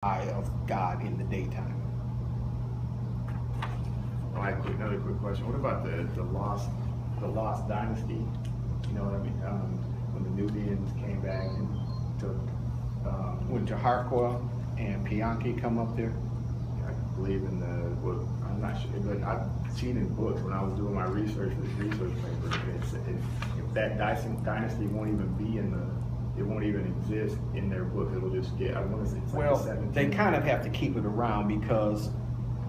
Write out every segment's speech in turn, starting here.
eye of God in the daytime. All right, another quick question. What about the lost dynasty? You know what I mean? When the Nubians came back and took, When A.R.K and A.R.K come up there, I believe in well, I'm not sure, but I've seen in books when I was doing my research for this research paper, if that dynasty won't even be it won't even exist in their book. It'll just get, I want to say it's like well, the 17th. they kind of have to keep it around because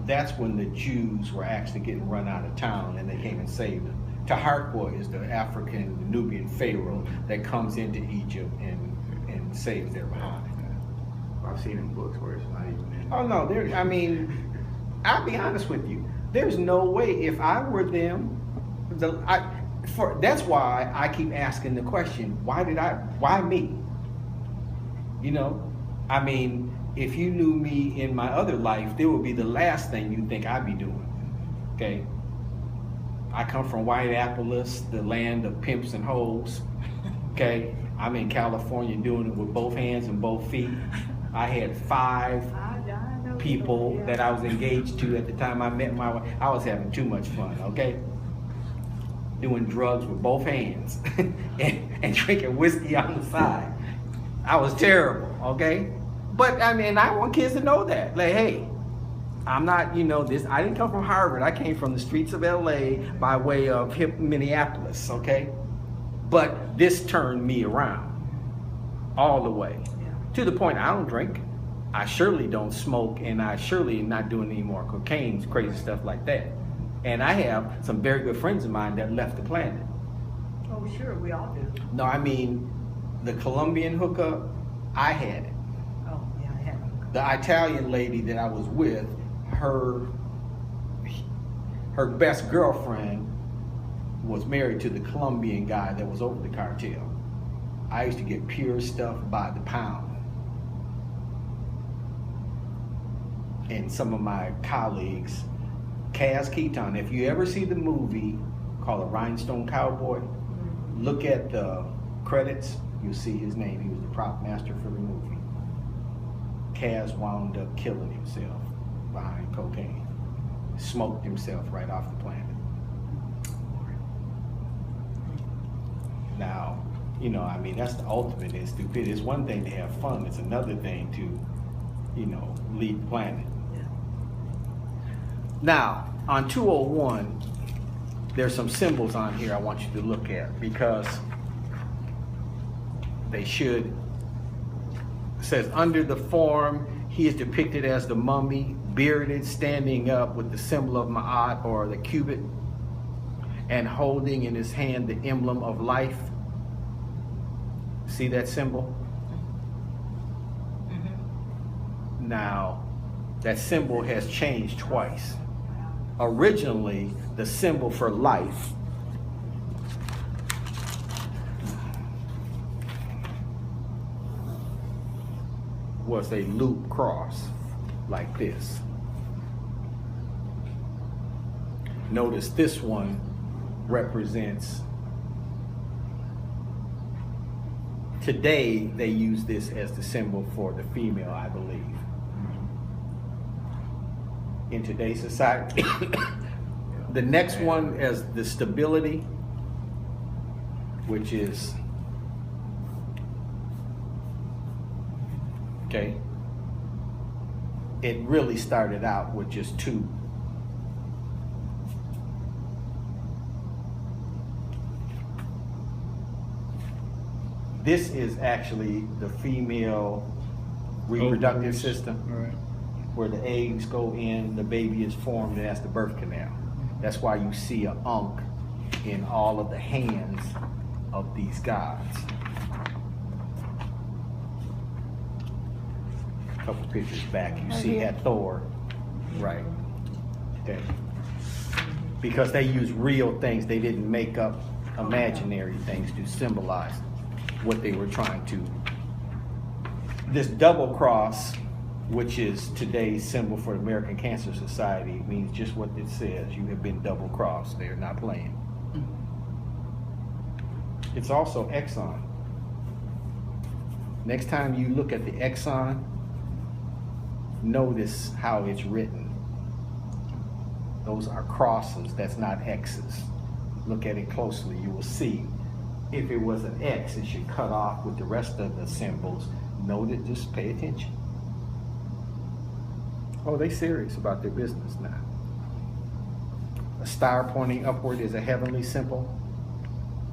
that's when the Jews were actually getting run out of town and they came and saved them. A.R.K is the African, the Nubian pharaoh that comes into Egypt and saves their behind. I've seen in books where it's not even in. Oh no, I'll be honest with you. There's no way if I were them, that's why I keep asking the question, why me? You know, I mean, if you knew me in my other life, there would be the last thing you think I'd be doing, okay? I come from Whiteapolis, the land of pimps and hoes, okay? I'm in California doing it with both hands and both feet. I had 5 people that I was engaged to at the time I met my wife. I was having too much fun, okay? Doing drugs with both hands and drinking whiskey on the side. I was terrible, okay? But I mean, I want kids to know that. Like, hey, I'm not, I didn't come from Harvard. I came from the streets of LA by way of hip Minneapolis, okay? But this turned me around all the way. To the point I don't drink. I surely don't smoke, and I surely am not doing any more cocaine, crazy stuff like that. And I have some very good friends of mine that left the planet. Oh, sure, we all do. No, I mean, the Colombian hookup, I had it. Oh, yeah, I have. The Italian lady that I was with, her best girlfriend was married to the Colombian guy that was over the cartel. I used to get pure stuff by the pound. And some of my colleagues, Kaz Keaton, if you ever see the movie called The Rhinestone Cowboy, look at the credits, you'll see his name. He was the prop master for the movie. Kaz wound up killing himself behind cocaine. Smoked himself right off the planet. Now, that's the ultimate in stupidity. It's one thing to have fun, it's another thing to, lead the planet. Now, on 201, there's some symbols on here I want you to look at because they should. It says, under the form, he is depicted as the mummy, bearded, standing up with the symbol of Ma'at or the cubit, and holding in his hand the emblem of life. See that symbol? Mm-hmm. Now, that symbol has changed twice. Originally, the symbol for life was a loop cross like this. Notice this one represents, today they use this as the symbol for the female, I believe. In today's society. The next one is the stability, which is, okay, it really started out with just 2. This is actually the female reproductive system. Right. Where the eggs go in, the baby is formed, and that's the birth canal. That's why you see an ankh in all of the hands of these gods. A couple pictures back, you see that Thor, right? Okay. Because they use real things, they didn't make up imaginary things to symbolize what they were trying to. This double cross, which is today's symbol for the American Cancer Society, means just what it says. You have been double crossed. They're not playing. It's also Exxon. Next time you look at the Exxon, notice how it's written. Those are crosses, that's not X's. Look at it closely, you will see. If it was an X, it should cut off with the rest of the symbols. Note it, just pay attention. Oh, they serious about their business now. A star pointing upward is a heavenly symbol.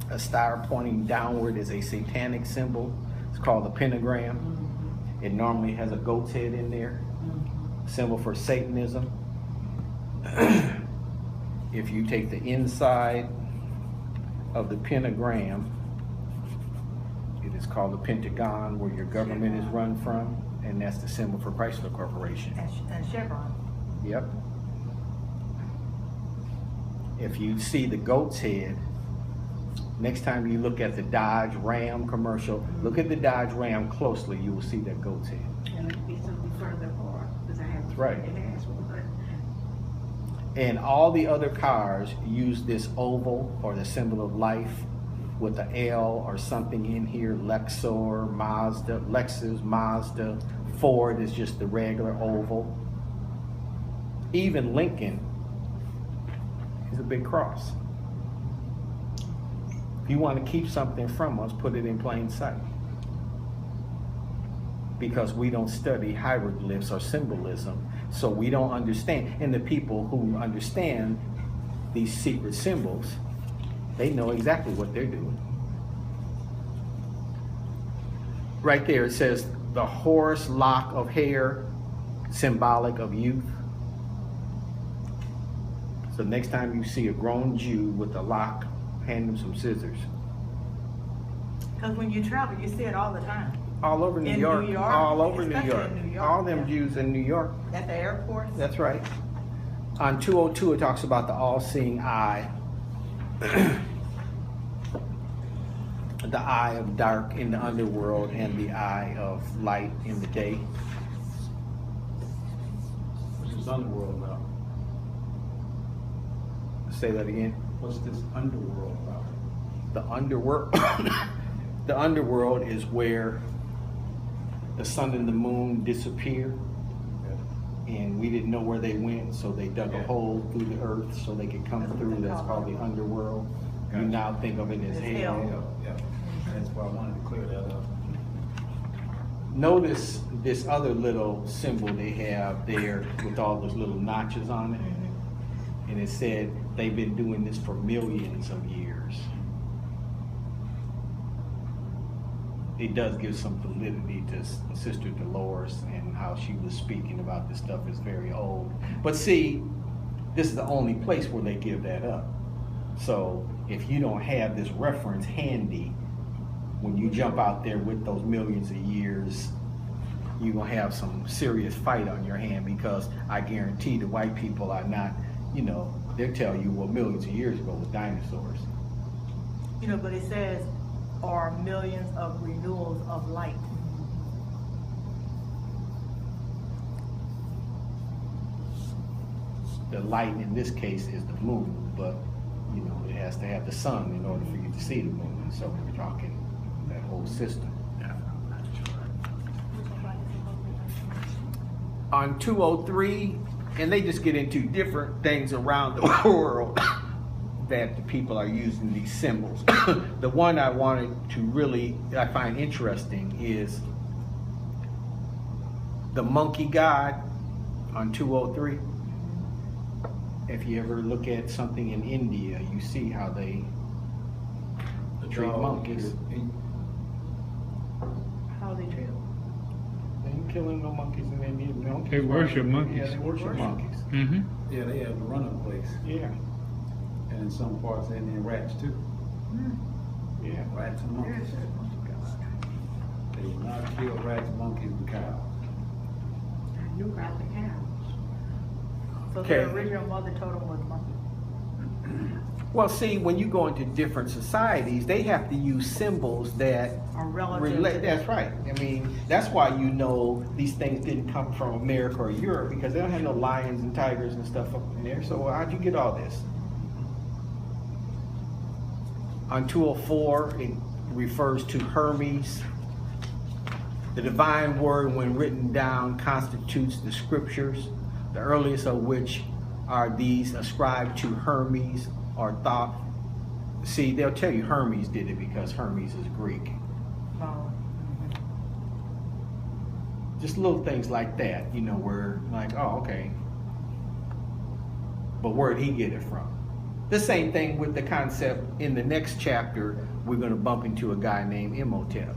A star pointing downward is a satanic symbol. It's called a pentagram. Mm-hmm. It normally has a goat's head in there. Mm-hmm. Symbol for Satanism. If you take the inside of the pentagram, it is called the pentagon, where your government is run from, and that's the symbol for Chrysler Corporation. And Chevron. Yep. If you see the goat's head, next time you look at the Dodge Ram commercial, look at the Dodge Ram closely, you will see that goat's head. And it'd be something further apart, because I have. That's right. It has one. And all the other cars use this oval or the symbol of life with the L or something in here. Lexus, Mazda, Ford is just the regular oval. Even Lincoln is a big cross. If you want to keep something from us, put it in plain sight. Because we don't study hieroglyphs or symbolism, so we don't understand. And the people who understand these secret symbols, they know exactly what they're doing. Right there it says the horse lock of hair, symbolic of youth. So next time you see a grown Jew with a lock, hand him some scissors. Because when you travel, you see it all the time. All over New In York. New York, All over New especially York. in New York, All them yeah. Jews in New York. At the airport. That's right. On 202, it talks about the all-seeing eye. The eye of dark in the underworld and the eye of light in the day. What's this underworld about? Say that again. What's this underworld about? The underworld. The underworld is where the sun and the moon disappear, and we didn't know where they went, so they dug a hole through the earth so they could come through. That's called the underworld. You now think of it as hell. Yeah. That's why I wanted to clear that up. Notice this other little symbol they have there with all those little notches on it. And it said they've been doing this for millions of years. It does give some validity to Sister Dolores and how she was speaking about this stuff is very old. But see, this is the only place where they give that up. So if you don't have this reference handy, when you jump out there with those millions of years, you're gonna have some serious fight on your hand, because I guarantee the white people are not, you know, they'll tell you, well, millions of years ago with dinosaurs. You know, but it says, are millions of renewals of light. The light in this case is the moon, but you know, it has to have the sun in order for you to see the moon. So we're talking that whole system. On 203, and they just get into different things around the world that the people are using these symbols. The one I wanted to really, I find interesting is the monkey god on 203. If you ever look at something in India, you see how they treat monkeys. How they treat them. They ain't killing no monkeys in India. They worship monkeys. Yeah, they worship monkeys. Mm-hmm. Yeah, they have the run-up place. Yeah, And in some parts of India, rats too. yeah. Rats and monkeys. They will not kill rats, monkeys, and cows. I knew about the cows. So Okay. their original mother totem was monkey. Well, see, when you go into different societies, they have to use symbols that Or relative relate. to That's right. I mean, that's why you know these things didn't come from America or Europe, because they don't have no lions and tigers and stuff up in there. So how'd you get all this? On 204, it refers to Hermes. The divine word, when written down, constitutes the scriptures, the earliest of which are these ascribed to Hermes or thought. See, they'll tell you Hermes did it because Hermes is Greek. Oh, Just little things like that, you know, where like, oh, okay. But where'd he get it from? The same thing with the concept in the next chapter, we're going to bump into a guy named Imhotep.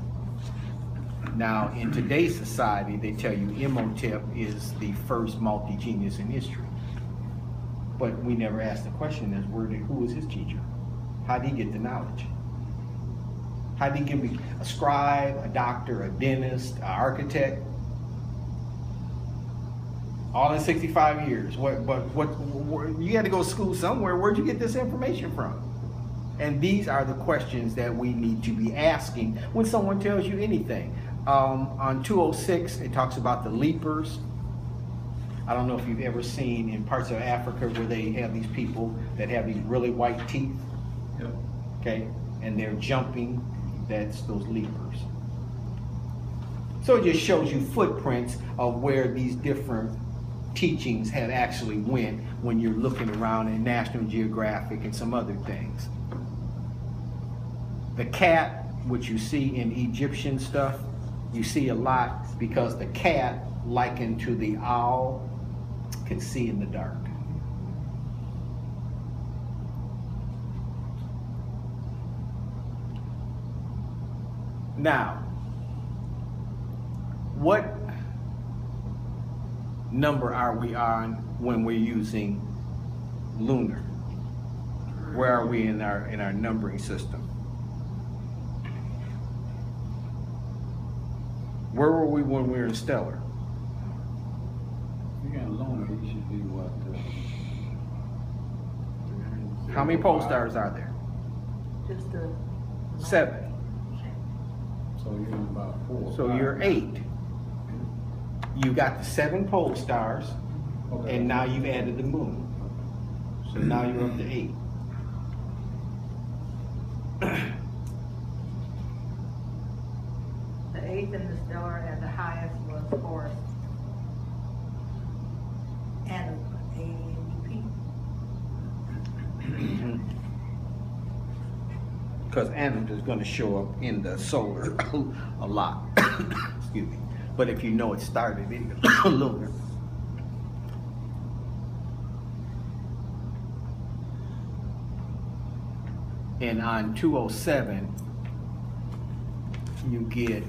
Now, in today's society, they tell you Imhotep is the first multi-genius in history. But we never asked the question as who was his teacher? How did he get the knowledge? How did he give me a scribe, a doctor, a dentist, an architect? All in 65 years. What, you had to go to school somewhere. Where'd you get this information from? And these are the questions that we need to be asking when someone tells you anything. On 206, it talks about the leapers. I don't know if you've ever seen in parts of Africa where they have these people that have these really white teeth. Yep. Okay, and they're jumping. That's those leapers. So it just shows you footprints of where these different teachings have actually went when you're looking around in National Geographic and some other things. The cat, which you see in Egyptian stuff, you see a lot because the cat, likened to the owl, can see in the dark. Now, what number are we on when we're using lunar? Where are we in our numbering system? Where were we when we were in stellar? You got lunar, he should be what? How many pole stars are there? just the. 7. So you're in about 4. So you're 8. You got the 7 pole stars, Okay. and now you've added the moon. So now you're up to 8. The 8th in the stellar and the highest was Horus. And ANUP. Because Adam is going to show up in the solar a lot. Excuse me. But if you know it started in lunar. And on 207, you get,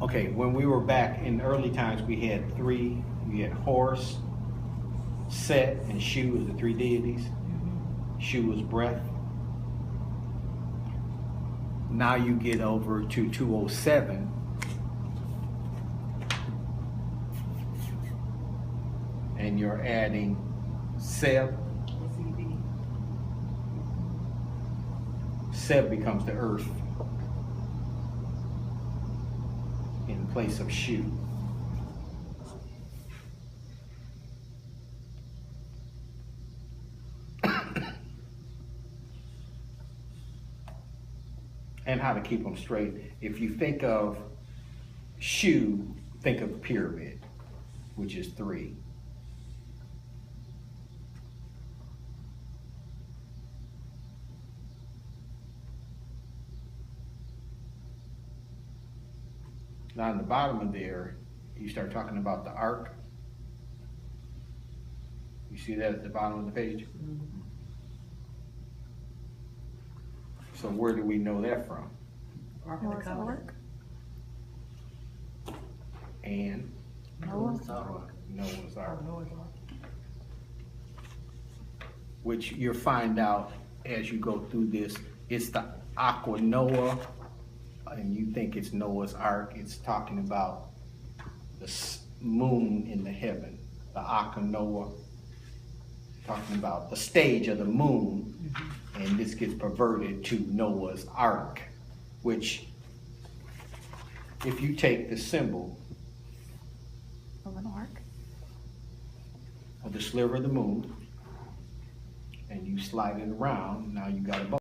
okay, when we were back in early times, we had 3. We had Horus, Set, and Shu as the 3 deities. Shu was breath. Now you get over to 207. And you're adding Seb. Seb becomes the earth in place of Shu. And how to keep them straight. If you think of Shu, think of pyramid, which is 3. Now, on the bottom of there, you start talking about the A.R.K. You see that at the bottom of the page? So where do we know that from? Ark of the Covenant. And Noah's Noah's Ark, Noah's Ark. which you'll find out as you go through this. It's the Aqua Noah, and you think it's Noah's Ark. It's talking about the moon in the heaven, the Aqua Noah, talking about the stage of the moon. And this gets perverted to Noah's Ark, which, if you take the symbol Of an arc? of the sliver of the moon and you slide it around, now you got a boat.